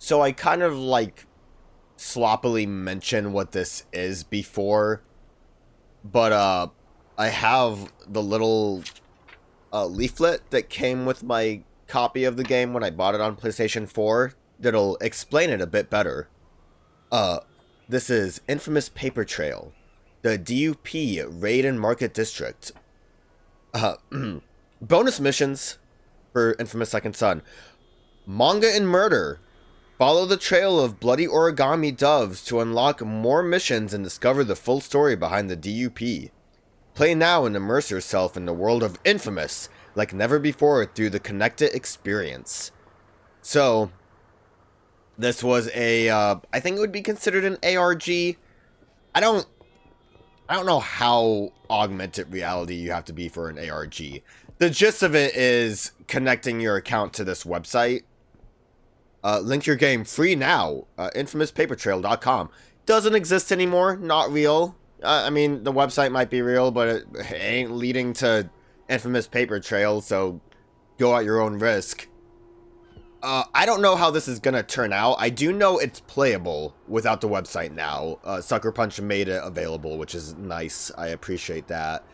So I kind of like sloppily mentioned what this is before, but I have the little leaflet that came with my copy of the game when I bought it on PlayStation 4 that'll explain it a bit better. This is inFamous Paper Trail, the D.U.P Raid and Market District. Bonus missions for inFamous Second Son. Manga and Murder. Follow the trail of bloody origami doves to unlock more missions and discover the full story behind the D.U.P. Play now and immerse yourself in the world of inFamous like never before through the connected experience. So, this was a, I think it would be considered an ARG. I don't know how augmented reality you have to be for an ARG. The gist of it is connecting your account to this website. Link your game free now. infamouspapertrail.com. Doesn't exist anymore. Not real. I mean, the website might be real, but it ain't leading to inFamous Paper Trail, so go at your own risk. I don't know how this is gonna turn out. I do know it's playable without the website now. Sucker Punch made it available, which is nice. I appreciate that.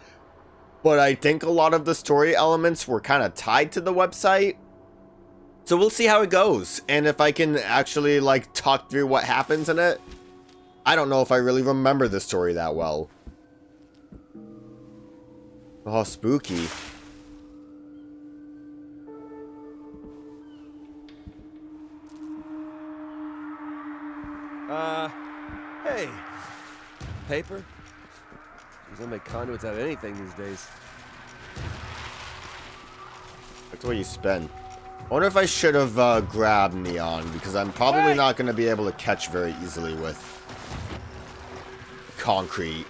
But I think a lot of the story elements were kind of tied to the website. So we'll see how it goes. And if I can actually, like, talk through what happens in it. I don't know if I really remember the story that well. Oh, spooky. Hey. Paper? Jeez, they'll make conduits out of anything these days. That's what you spend. I wonder if I should have grabbed neon, because I'm probably not going to be able to catch very easily with concrete.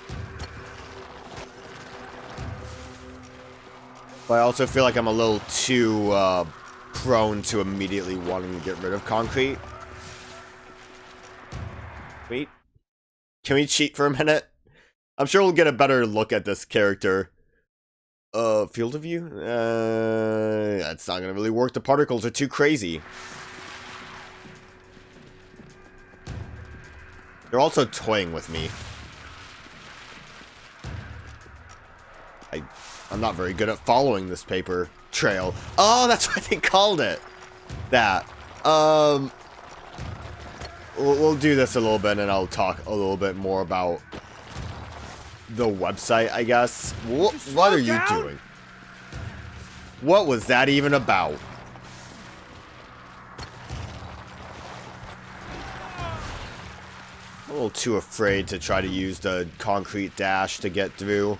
But I also feel like I'm a little too prone to immediately wanting to get rid of concrete. Wait. Can we cheat for a minute? I'm sure we'll get a better look at this character. Field of view? That's not gonna really work. The particles are too crazy. They're also toying with me. I'm not very good at following this paper trail. Oh, that's what they called it. That. We'll do this a little bit, and I'll talk a little bit more about the website, I guess. What are you doing? What was that even about? I'm a little too afraid to try to use the concrete dash to get through.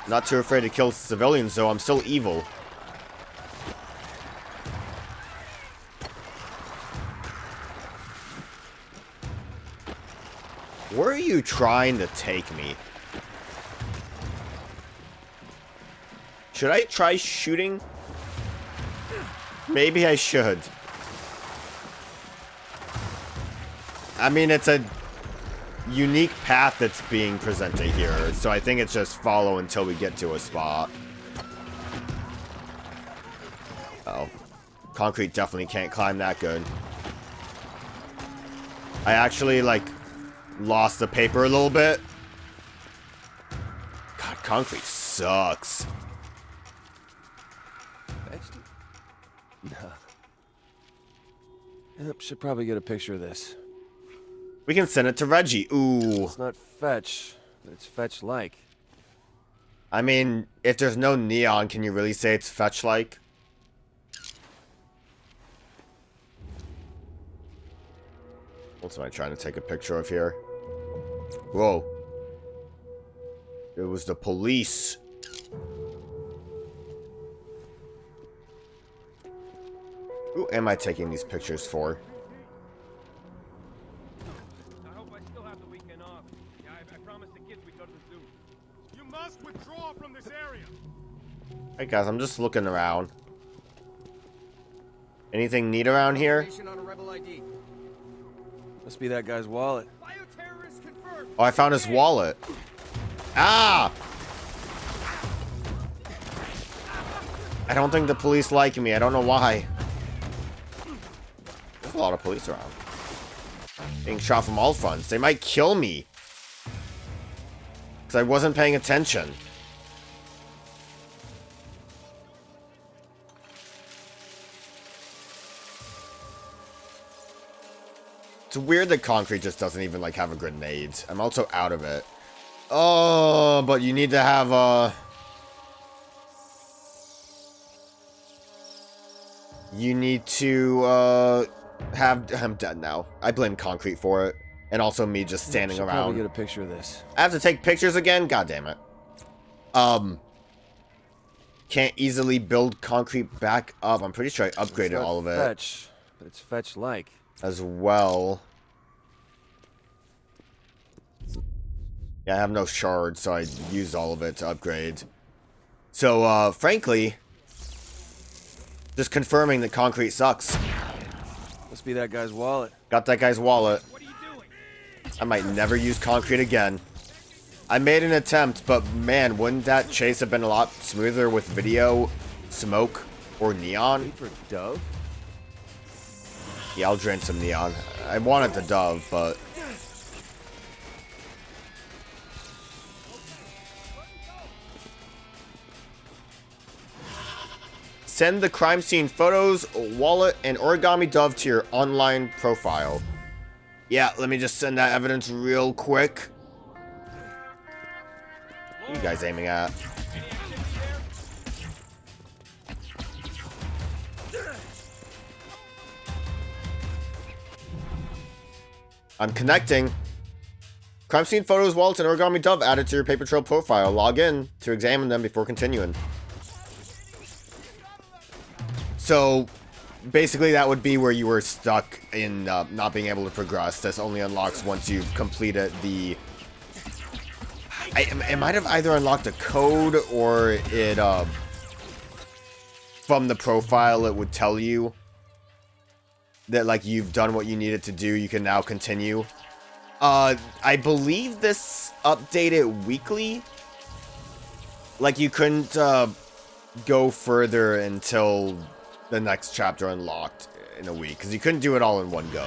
Not too afraid to kill civilians, though. I'm still evil. Where are you trying to take me? Should I try shooting? Maybe I should. I mean, it's a unique path that's being presented here, so I think it's just follow until we get to a spot. Oh. Concrete definitely can't climb that good. I actually, like, lost the paper a little bit. God, concrete sucks. No. Yep, should probably get a picture of this. We can send it to Reggie. Ooh. It's not fetch, but it's fetch-like. I mean, if there's no neon, can you really say it's fetch-like? What am I trying to take a picture of here? Whoa. It was the police. Who am I taking these pictures for? I hope I still have the weekend off. Yeah, I promised the kids we'd go to the zoo. You must withdraw from this area. Hey guys, I'm just looking around. Anything neat around here? On a rebel ID. Must be that guy's wallet. Bioterrorist confirmed. Oh, I found his wallet. Ah! I don't think the police like me. I don't know why. a lot of police around. Being shot from all fronts. They might kill me. Because I wasn't paying attention. It's weird that concrete just doesn't even, like, have a grenade. I'm also out of it. Oh, but you need to have a... You need to, have... I'm dead now. I blame concrete for it. And also me just standing around. Probably get a picture of this. I have to take pictures again? God damn it. Can't easily build concrete back up. I'm pretty sure I upgraded all of it. Fetch, but it's fetch-like. As well. Yeah, I have no shards, so I used all of it to upgrade. So, frankly, just confirming that concrete sucks. Must be that guy's wallet. Got that guy's wallet. What are you doing? I might never use concrete again. I made an attempt, but man, wouldn't that chase have been a lot smoother with video, smoke, or neon? Paper dove? Yeah, I'll drain some neon. I wanted the dove, but... Send the crime scene photos, wallet, and origami dove to your online profile. Yeah, let me just send that evidence real quick. What are you guys aiming at? I'm connecting. Crime scene photos, wallets, and origami dove added to your paper trail profile. Log in to examine them before continuing. So, basically that would be where you were stuck in not being able to progress. This only unlocks once you've completed the... It might have either unlocked a code or it... from the profile it would tell you that, like, you've done what you needed to do, you can now continue. I believe this updated weekly. Like, you couldn't, go further until the next chapter unlocked in a week, because you couldn't do it all in one go.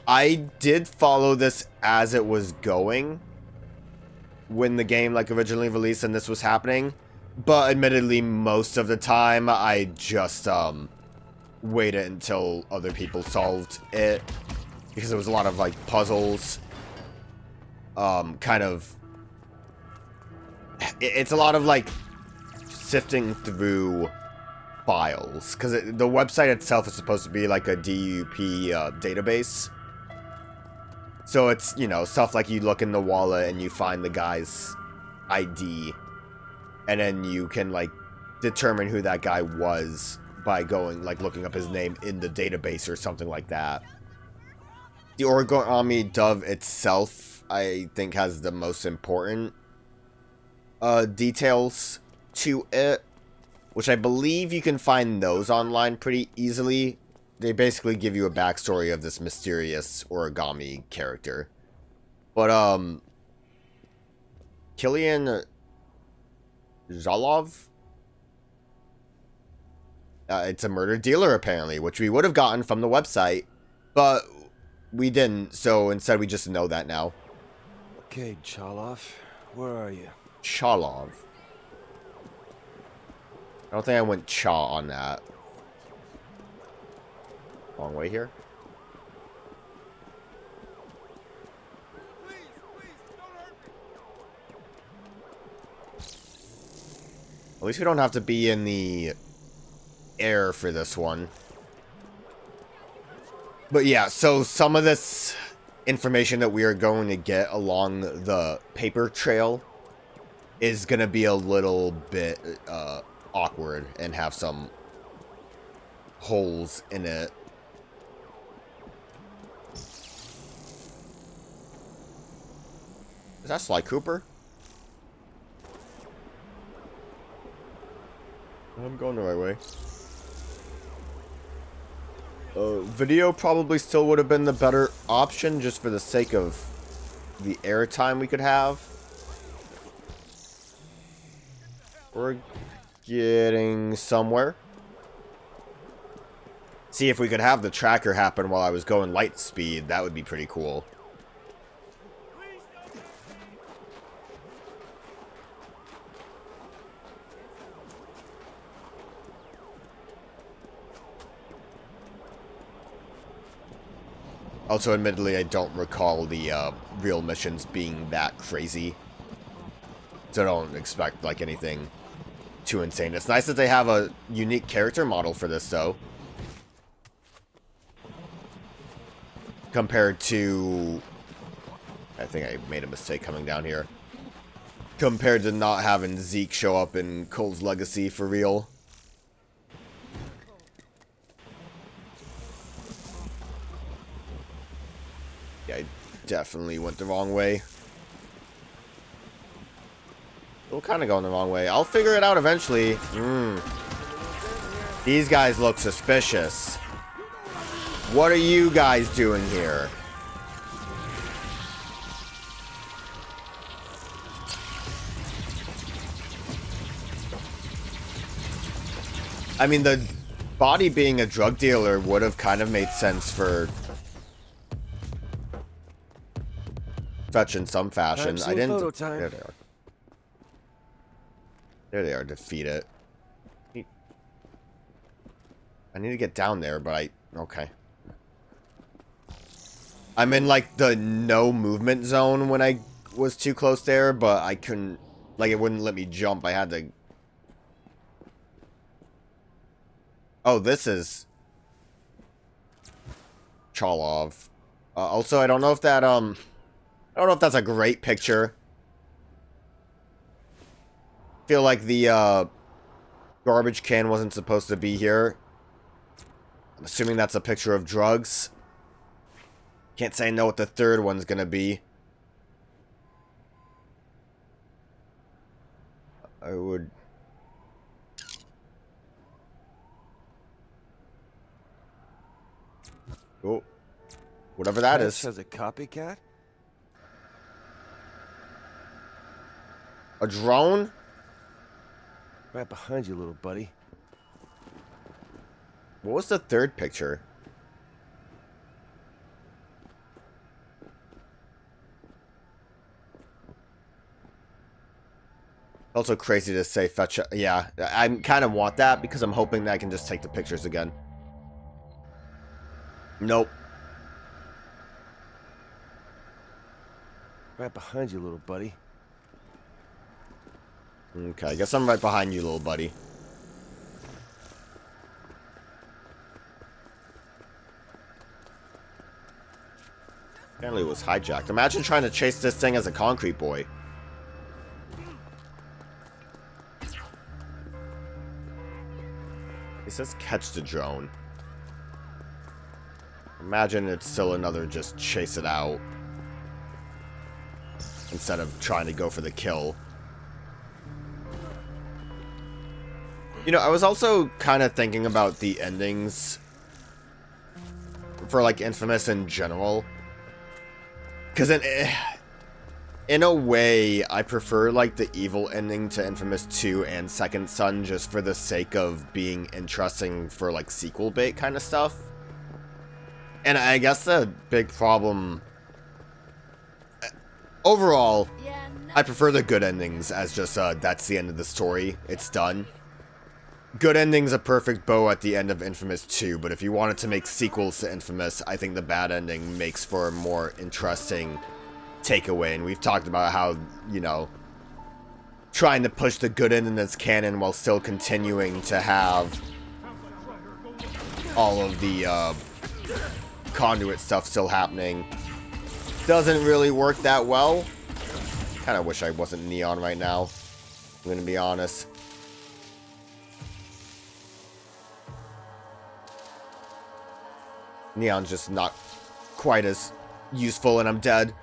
I did follow this as it was going when the game, like, originally released and this was happening, but admittedly, most of the time, I just, waited until other people solved it, because there was a lot of, like, puzzles, kind of, it's a lot of, like, sifting through files, because the website itself is supposed to be, like, a D.U.P, database, so it's, you know, stuff like you look in the wallet and you find the guy's ID, and then you can, like, determine who that guy was by going, like, looking up his name in the database or something like that. The origami dove itself, I think, has the most important details to it, which I believe you can find those online pretty easily. They basically give you a backstory of this mysterious origami character. But, Killian Zalov? It's a murder dealer, apparently, which we would have gotten from the website, but we didn't, so instead we just know that now. Okay, Chalov, where are you? Chalov. I don't think I went Cha on that. Wrong way here. Please, don't hurt me. At least we don't have to be in the air for this one. But yeah, so some of this information that we are going to get along the paper trail is going to be a little bit awkward and have some holes in it. Is that Sly Cooper? I'm going the right way. Video probably still would have been the better option, just for the sake of the airtime we could have. We're getting somewhere. See if we could have the tracker happen while I was going light speed. That would be pretty cool. Also, admittedly, I don't recall the real missions being that crazy. So I don't expect, like, anything too insane. It's nice that they have a unique character model for this, though. Compared to... I think I made a mistake coming down here. Compared to not having Zeke show up in Cole's Legacy for real. Yeah, I definitely went the wrong way. We're kind of going the wrong way. I'll figure it out eventually. These guys look suspicious. What are you guys doing here? I mean, the body being a drug dealer would have kind of made sense for Fetch in some fashion. I didn't. There they are. There they are. Defeat it. I need to get down there, but okay. I'm in, like, the no movement zone when I was too close there, but I couldn't, like, it wouldn't let me jump. I had to... Oh, this is... Chalov. Also, I don't know if that, I don't know if that's a great picture. Feel like the, garbage can wasn't supposed to be here. I'm assuming that's a picture of drugs. Can't say I know what the third one's gonna be. I would... Oh. Whatever that is. Has a copycat? A drone? Right behind you, little buddy. What was the third picture? Also crazy to say fetch. Yeah, I kind of want that because I'm hoping that I can just take the pictures again. Nope. Right behind you, little buddy. Okay, I guess I'm right behind you, little buddy. Apparently it was hijacked. Imagine trying to chase this thing as a concrete boy. It says catch the drone. Imagine it's still another just chase it out. Instead of trying to go for the kill. You know, I was also kind of thinking about the endings for, like, inFamous in general. Because in a way, I prefer, like, the evil ending to inFamous 2 and Second Son just for the sake of being interesting for, like, sequel bait kind of stuff. And I guess the big problem... Overall, I prefer the good endings as just, that's the end of the story. It's done. Good ending's a perfect bow at the end of inFamous 2, but if you wanted to make sequels to inFamous, I think the bad ending makes for a more interesting takeaway. And we've talked about how, you know, trying to push the good ending as canon while still continuing to have all of the Conduit stuff still happening doesn't really work that well. Kind of wish I wasn't Neon right now, I'm gonna be honest. Neon's just not quite as useful and I'm dead.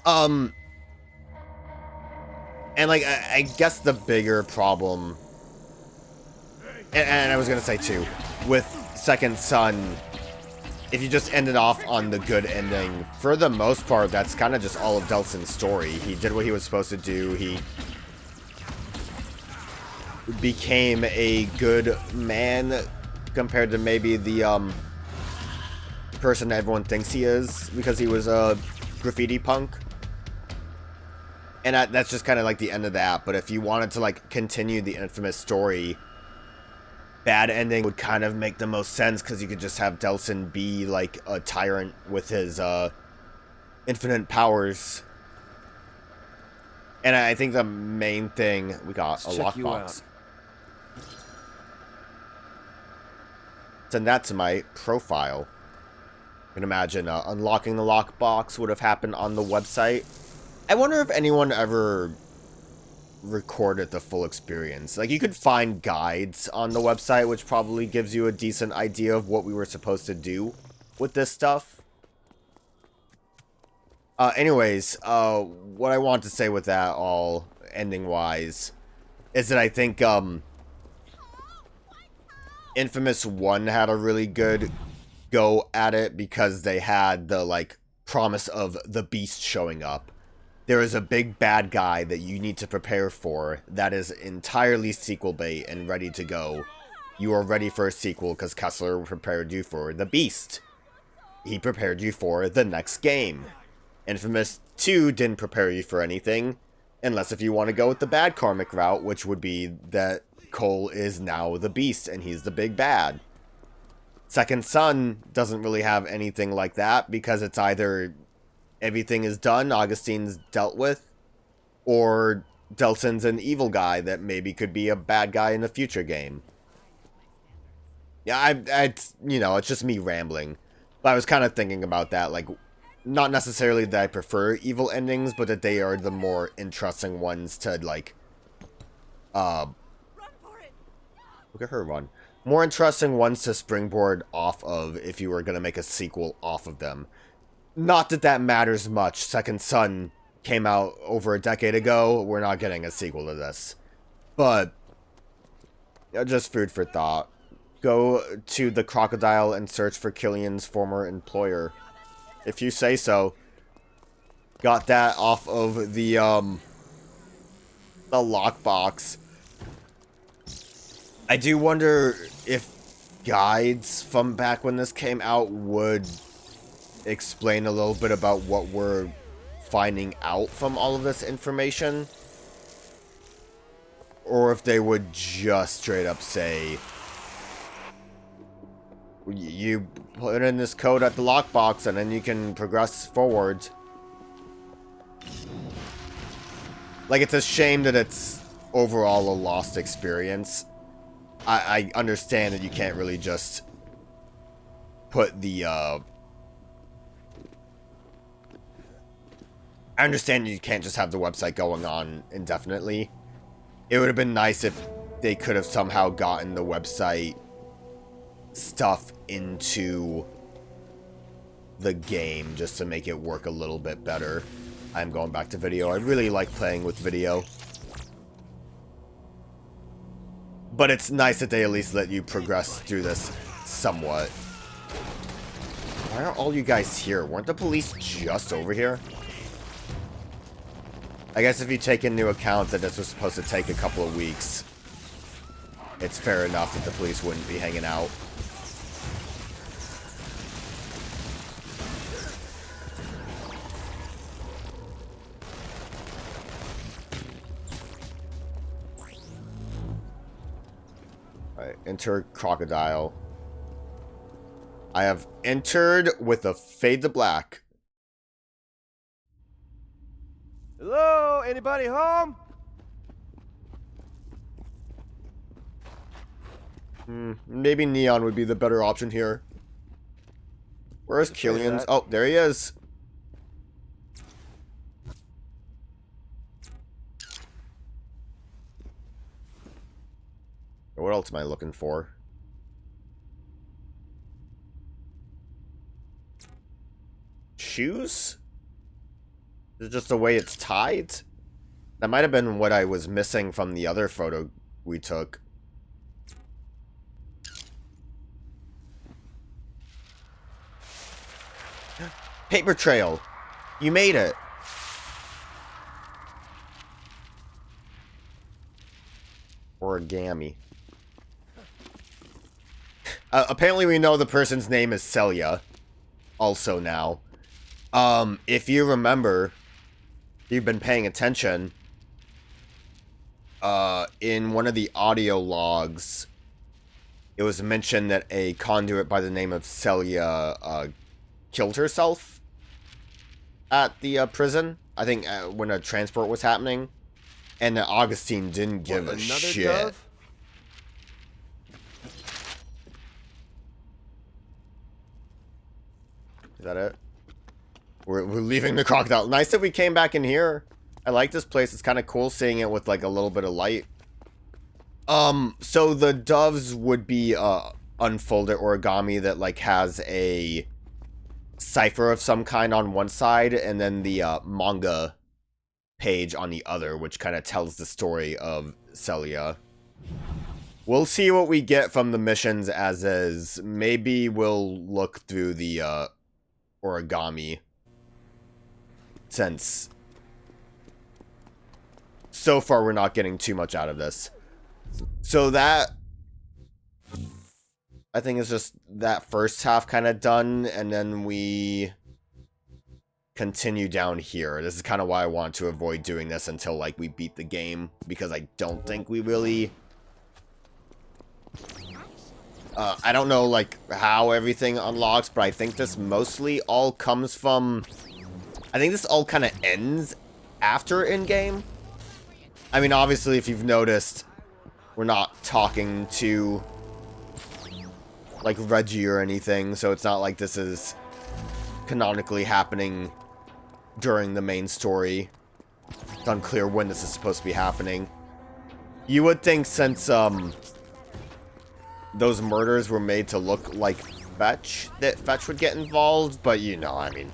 And like, I guess the bigger problem, and I was gonna say too, with Second Son, if you just ended off on the good ending, for the most part, that's kind of just all of Delsin's story. He did what he was supposed to do. He became a good man compared to maybe the person everyone thinks he is because he was a graffiti punk. And that's just kind of like the end of that. But if you wanted to like continue the infamous story, bad ending would kind of make the most sense, because you could just have Delsin be like a tyrant with his infinite powers. And I think the main thing, we got a lockbox. Send that to my profile. I can imagine unlocking the lockbox would have happened on the website. I wonder if anyone ever recorded the full experience. Like, you could find guides on the website, which probably gives you a decent idea of what we were supposed to do with this stuff. Anyways, what I want to say with that all, ending-wise, is that I think, Infamous 1 had a really good go at it, because they had the, like, promise of the Beast showing up. There is a big bad guy that you need to prepare for that is entirely sequel bait and ready to go. You are ready for a sequel because Kessler prepared you for the Beast. He prepared you for the next game. Infamous 2 didn't prepare you for anything, unless if you want to go with the bad karmic route, which would be that Cole is now the Beast and he's the big bad. Second Son doesn't really have anything like that, because it's either everything is done, Augustine's dealt with, or Delsin's an evil guy that maybe could be a bad guy in a future game. Yeah, you know, it's just me rambling. But I was kind of thinking about that, like, not necessarily that I prefer evil endings, but that they are the more interesting ones to, like, look at her run. More interesting ones to springboard off of if you were going to make a sequel off of them. Not that that matters much. Second Son came out over a decade ago. We're not getting a sequel to this. But, just food for thought. Go to the crocodile and search for Killian's former employer. If you say so. Got that off of the lockbox. I do wonder if guides from back when this came out would explain a little bit about what we're finding out from all of this information, or if they would just straight up say, you put in this code at the lockbox and then you can progress forward. Like, it's a shame that it's overall a lost experience. I understand that you can't really just put the I understand you can't just have the website going on indefinitely. It would have been nice if they could have somehow gotten the website stuff into the game just to make it work a little bit better. I'm going back to video. I really like playing with video. But it's nice that they at least let you progress through this somewhat. Why are all you guys here? Weren't the police just over here? I guess if you take into account that this was supposed to take a couple of weeks, it's fair enough that the police wouldn't be hanging out. Alright, enter crocodile. I have entered with a fade to black. Hello? Anybody home? Maybe Neon would be the better option here. Where's Killian's? Oh, there he is. What else am I looking for? Shoes? Is it just the way it's tied? That might have been what I was missing from the other photo we took. Paper trail! You made it! Origami. Apparently we know the person's name is Celia. also now. If you remember, you've been paying attention, in one of the audio logs, it was mentioned that a conduit by the name of Celia, killed herself at the, prison. I think, when a transport was happening. And that Augustine didn't give a shit. Dove? Is that it? We're leaving the crocodile. Nice that we came back in here. I like this place. It's kind of cool seeing it with like a little bit of light. So the doves would be unfolded origami that like has a cipher of some kind on one side, and then the manga page on the other, which kind of tells the story of Celia. We'll see what we get from the missions as is. Maybe we'll look through the origami, since so far we're not getting too much out of this. So that, I think, is just that first half kind of done, and then we continue down here. This is kind of why I want to avoid doing this until like we beat the game, because I don't think we really I don't know like how everything unlocks, but I think this mostly all comes from, I think this all kind of ends after in-game. I mean, obviously, if you've noticed, we're not talking to like Reggie or anything, so it's not like this is canonically happening during the main story. It's unclear when this is supposed to be happening. You would think, since those murders were made to look like Fetch, that Fetch would get involved, but you know, I mean,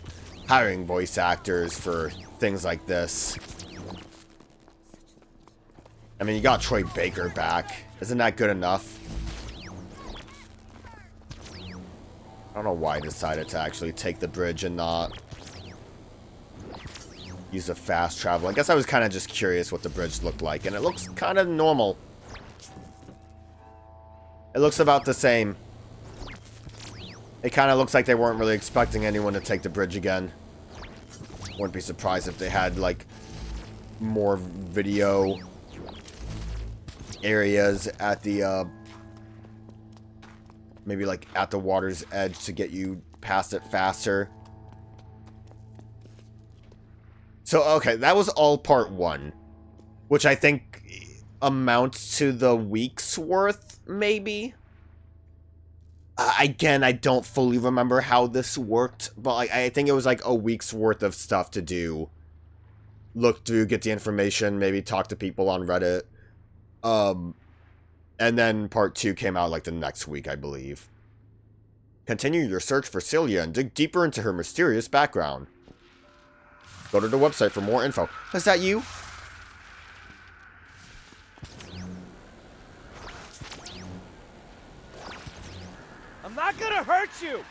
hiring voice actors for things like this. I mean, you got Troy Baker back. Isn't that good enough? I don't know why I decided to actually take the bridge and not use a fast travel. I guess I was kind of just curious what the bridge looked like, and it looks kind of normal. It looks about the same. It kind of looks like they weren't really expecting anyone to take the bridge again. Wouldn't be surprised if they had, like, more video areas at the, maybe, like, at the water's edge to get you past it faster. So, okay, that was all part one, which I think amounts to the week's worth, maybe? Again, I don't fully remember how this worked, but like, I think it was like a week's worth of stuff to do. Look through, get the information, maybe talk to people on Reddit. And then part 2 came out like the next week, I believe. Continue your search for Celia and dig deeper into her mysterious background. Go to the website for more info. Is that you? I'm not gonna hurt you!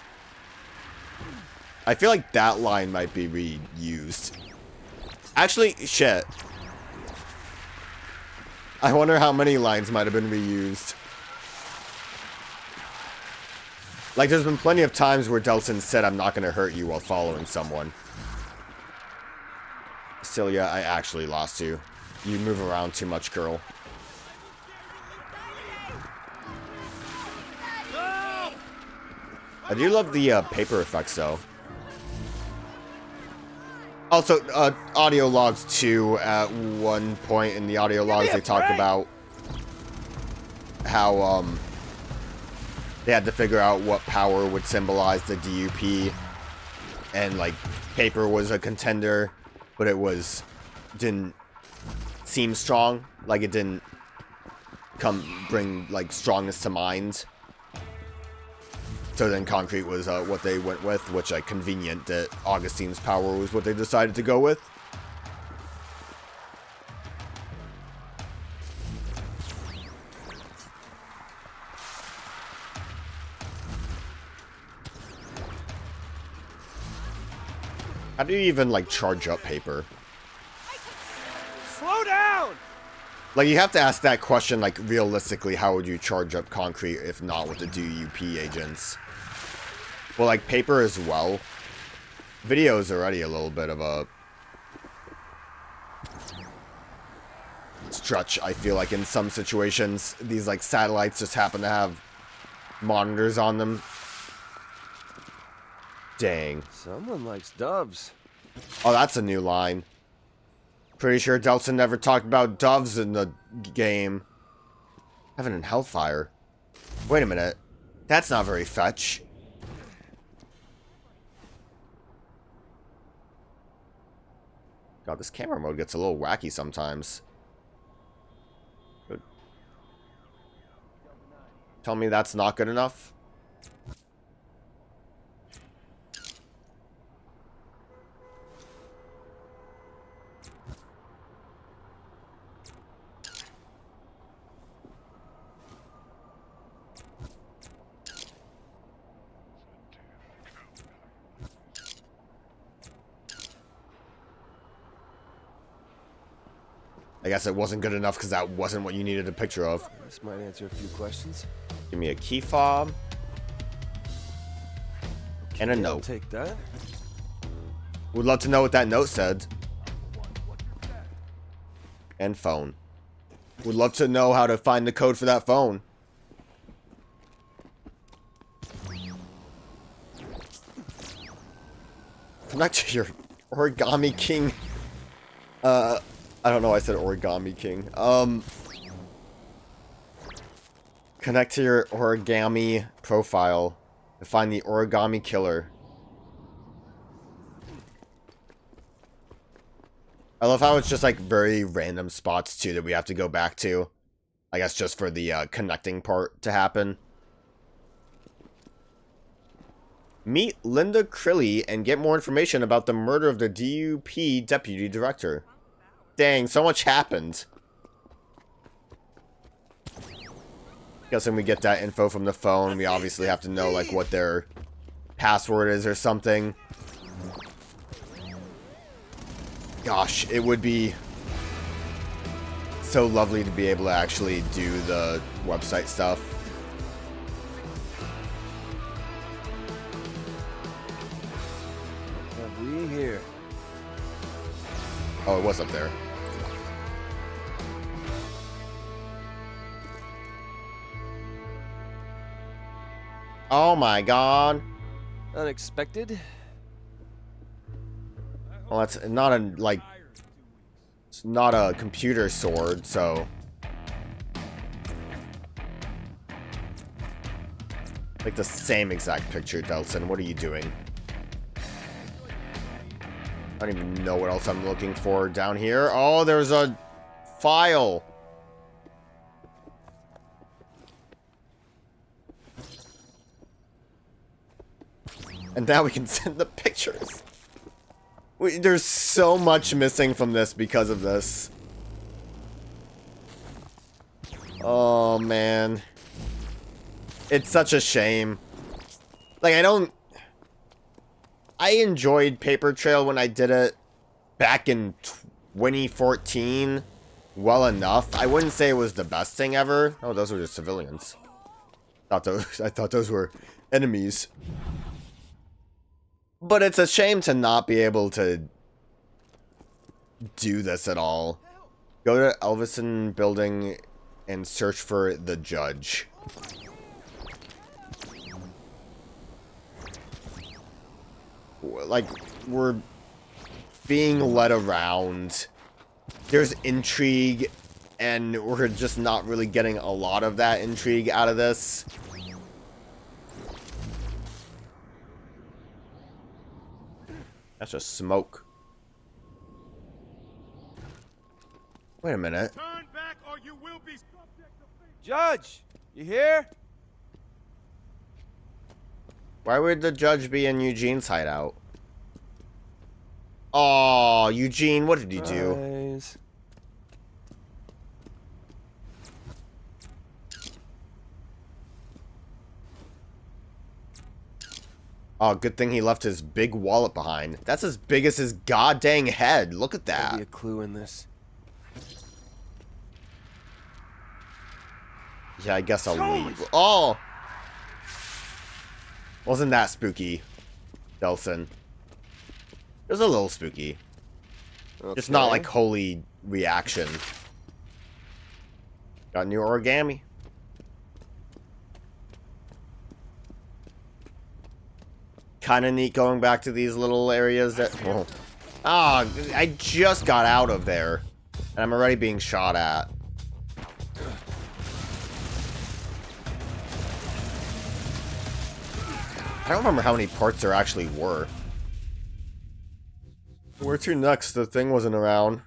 I feel like that line might be reused. Actually, shit. I wonder how many lines might have been reused. Like, there's been plenty of times where Delsin said, "I'm not gonna hurt you," while following someone. Celia, I actually lost you. You move around too much, girl. I do love the paper effects, though. Also, audio logs, too. At one point in the audio logs, they talk about how they had to figure out what power would symbolize the D.U.P. And, like, paper was a contender, but it didn't seem strong. Like, it didn't bring, like, strongness to mind. So then concrete was what they went with, which, like, convenient that Augustine's power was what they decided to go with. How do you even, like, charge up paper? Slow down! Like, you have to ask that question, like, realistically, how would you charge up concrete if not with the D.U.P agents? Well, like paper as well. Video is already a little bit of a stretch, I feel like, in some situations. These, like, satellites just happen to have monitors on them. Dang. Someone likes doves. Oh, that's a new line. Pretty sure Delsin never talked about doves in the game. Heaven and Hellfire. Wait a minute. That's not very fetch. God, this camera mode gets a little wacky sometimes. Good. Tell me that's not good enough? I guess it wasn't good enough because that wasn't what you needed a picture of. This might answer a few questions. Give me a key fob. And a I'll note. take that. Would love to know what that note said. And phone. Would love to know how to find the code for that phone. Connect to your Origami King. I don't know why I said Origami King. Connect to your origami profile to find the origami killer. I love how it's just like very random spots too that we have to go back to. I guess just for the connecting part to happen. Meet Linda Crilly and get more information about the murder of the D.U.P. deputy director. Dang, so much happened. Guessing we get that info from the phone. We obviously have to know like what their password is or something. Gosh, it would be so lovely to be able to actually do the website stuff. What have we here? Oh, it was up there. Oh my god. Unexpected? Well, that's not a, like, it's not a computer sword, so. Like the same exact picture, Delsin. What are you doing? I don't even know what else I'm looking for down here. Oh, there's a file. And now we can send the pictures. There's so much missing from this because of this. Oh, man. It's such a shame. Like, I enjoyed Paper Trail when I did it back in 2014 well enough. I wouldn't say it was the best thing ever. Oh, those were just civilians. I thought those were enemies. But it's a shame to not be able to do this at all. Go to Elvison building and search for the judge. Like, we're being led around. There's intrigue, and we're just not really getting a lot of that intrigue out of this. That's just smoke. Wait a minute. Turn back or you will be subject to fate. Judge! You here? Why would the judge be in Eugene's hideout? Oh, Eugene, what did you do? Surprise. Oh, good thing he left his big wallet behind. That's as big as his goddamn head. Look at There'll be that. a clue in this. Yeah, I guess I'll leave. Oh! Wasn't that spooky, Delsin? It was a little spooky. Okay. Just not like holy reaction. Got new origami. Kind of neat going back to these little areas that... Whoa. Ah, I just got out of there. And I'm already being shot at. I don't remember how many parts there actually were. Where to next? The thing wasn't around.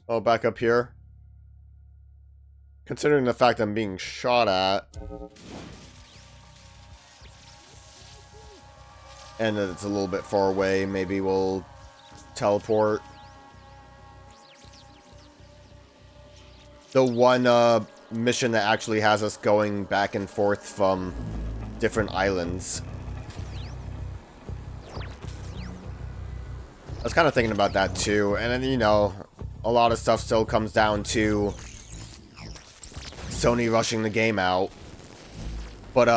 Oh, back up here. Considering the fact I'm being shot at. And that it's a little bit far away, maybe we'll teleport. The one mission that actually has us going back and forth from different islands. I was kind of thinking about that too, and then, you know, a lot of stuff still comes down to Sony rushing the game out. But,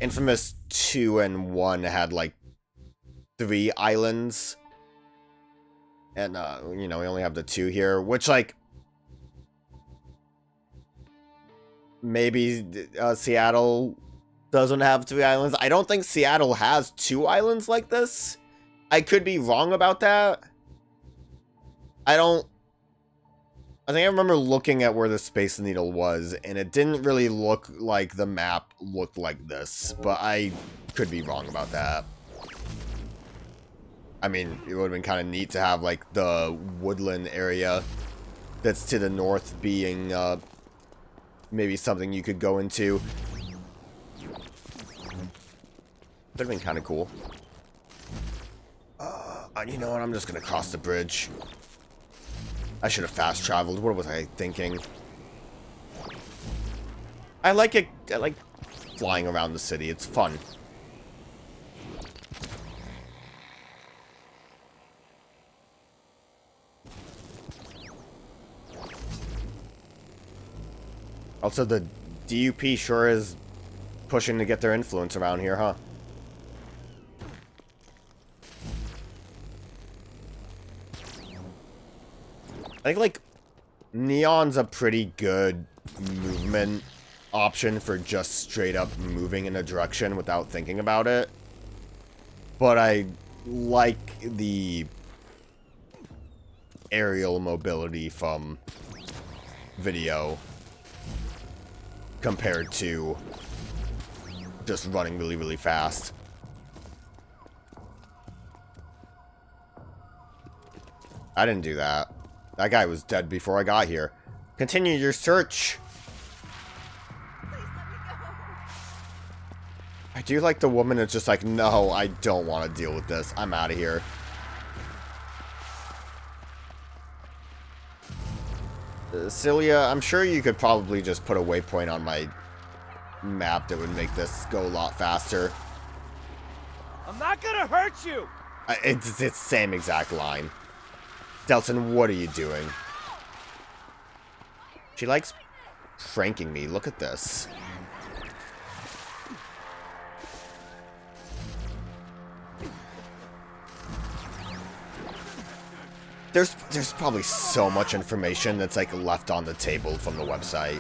inFamous 2 and 1 had, like, 3 islands. And, you know, we only have the 2 here, which, like, maybe Seattle doesn't have 3 islands. I don't think Seattle has 2 islands like this. I could be wrong about that. I think I remember looking at where the Space Needle was, and it didn't really look like the map looked like this, but I could be wrong about that. I mean, it would have been kind of neat to have, like, the woodland area that's to the north being, maybe something you could go into. Would have been kind of cool. You know what? I'm just gonna cross the bridge. I should have fast traveled. What was I thinking? I like it. I like flying around the city. It's fun. Also, the D.U.P sure is pushing to get their influence around here, huh? I think, like, Neon's a pretty good movement option for just straight up moving in a direction without thinking about it. But I like the aerial mobility from video compared to just running really, really fast. I didn't do that. That guy was dead before I got here. Continue your search. I do like the woman that's just like, no, I don't want to deal with this. I'm out of here. Celia, I'm sure you could probably just put a waypoint on my map that would make this go a lot faster. I'm not gonna hurt you! It's the same exact line. Delsin, what are you doing? She likes pranking me. Look at this. There's probably so much information that's like left on the table from the website.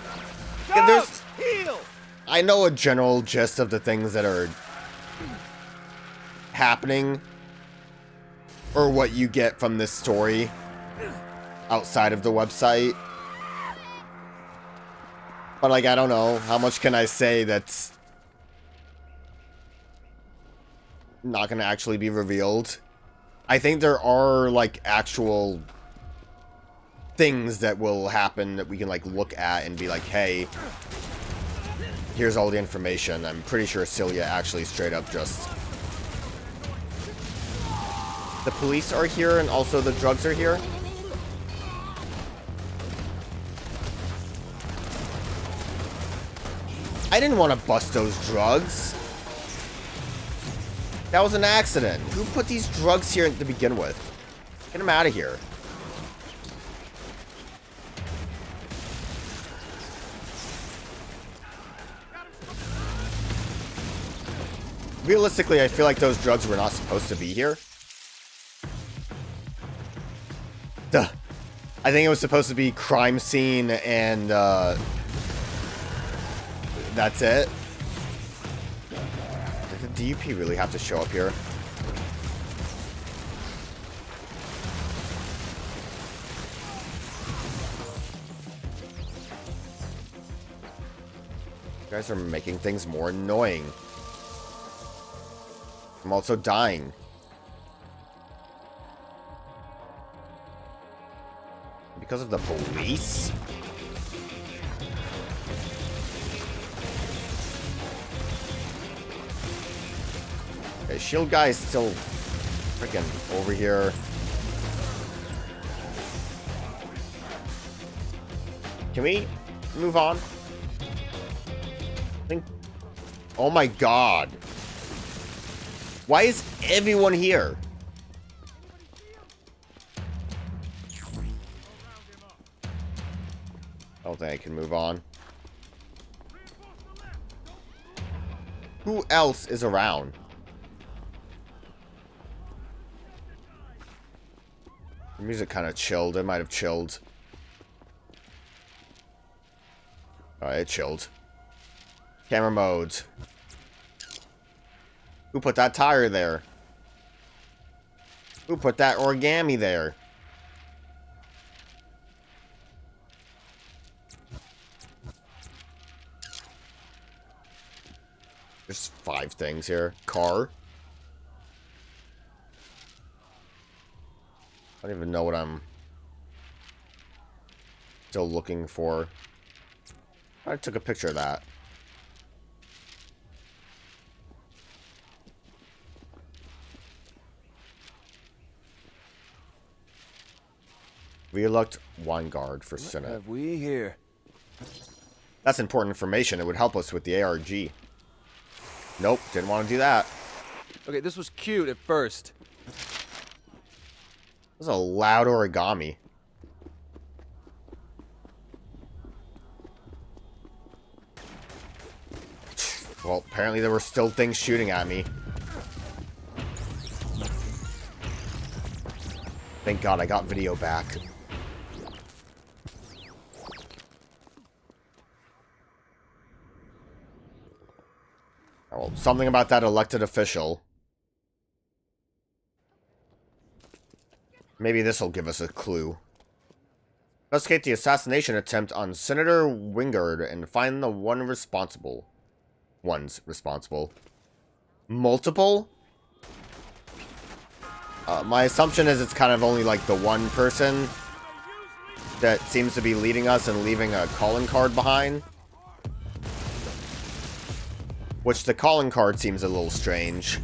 There's, I know a general gist of the things that are happening, or what you get from this story outside of the website. But, like, I don't know. How much can I say that's not going to actually be revealed? I think there are, like, actual things that will happen that we can, like, look at and be like, hey, here's all the information. I'm pretty sure Celia actually straight up just... The police are here and also the drugs are here? I didn't want to bust those drugs. That was an accident. Who put these drugs here to begin with? Get them out of here. Realistically, I feel like those drugs were not supposed to be here. Duh. I think it was supposed to be crime scene and that's it. Did the D.U.P really have to show up here? You guys are making things more annoying. I'm also dying. Because of the police? Okay, shield guy is still freaking over here. Can we move on? I think. Oh my god. Why is everyone here? I don't think I can move on. Who else is around? The music kind of chilled. It might have chilled. Alright, it chilled. Camera modes. Who put that tire there? Who put that origami there? There's 5 things here. Car. I don't even know what I'm still looking for. I took a picture of that. Reluct wine guard for Senate. What have we here? That's important information. It would help us with the ARG. Nope, didn't want to do that. Okay, this was cute at first. This is a loud origami. Well, apparently there were still things shooting at me. Thank God I got video back. Oh, something about that elected official. Maybe this will give us a clue. Investigate the assassination attempt on Senator Wingard and find the ones responsible. Multiple? My assumption is it's kind of only like the one person that seems to be leading us and leaving a calling card behind. Which the calling card seems a little strange.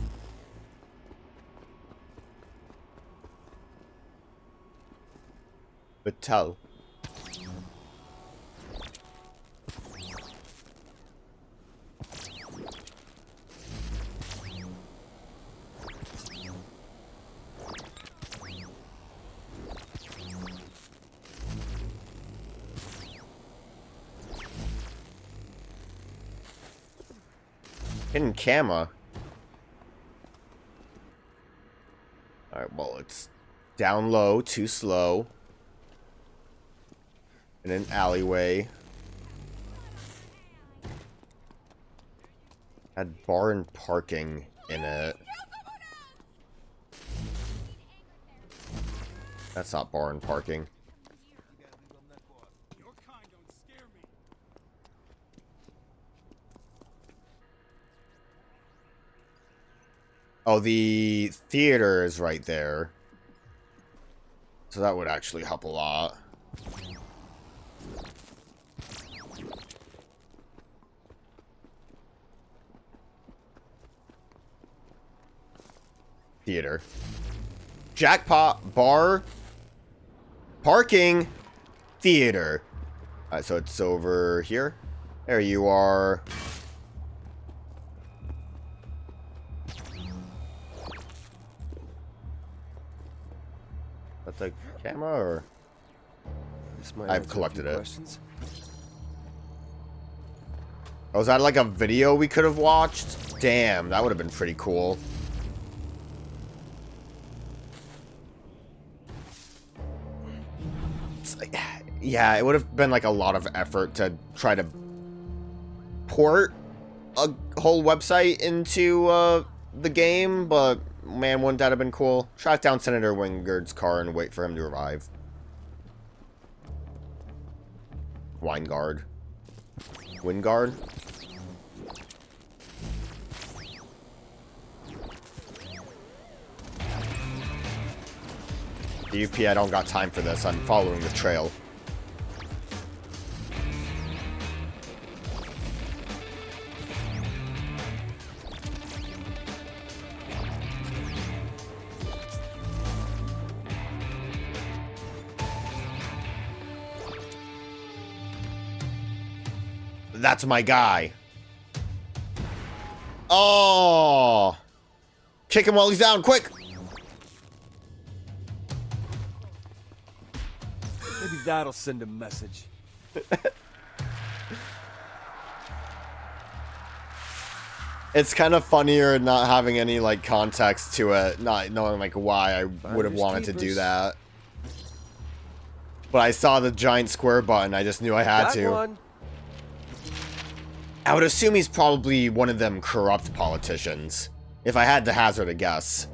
But tell. Hidden camera. Alright, well, it's down low, too slow. In an alleyway. Had bar and parking in it. That's not bar and parking. Oh, the theater is right there. So that would actually help a lot. Theater. Jackpot, bar, parking, theater. Alright, so it's over here. There you are. That's a camera, or This might I've answer a collected few it. questions. Oh, was that like a video we could have watched? Damn, that would have been pretty cool. It's like, yeah, it would have been like a lot of effort to try to port a whole website into the game, but man, wouldn't that have been cool? Track down Senator Wingard's car and wait for him to arrive. Wingard. Wingard? D.U.P, I don't got time for this. I'm following the trail. That's my guy. Oh! Kick him while he's down, quick! Maybe that'll send a message. It's kind of funnier not having any, like, context to it, not knowing, like, why I would have wanted to do that. But I saw the giant square button, I just knew I had to. One. I would assume he's probably one of them corrupt politicians, if I had to hazard a guess.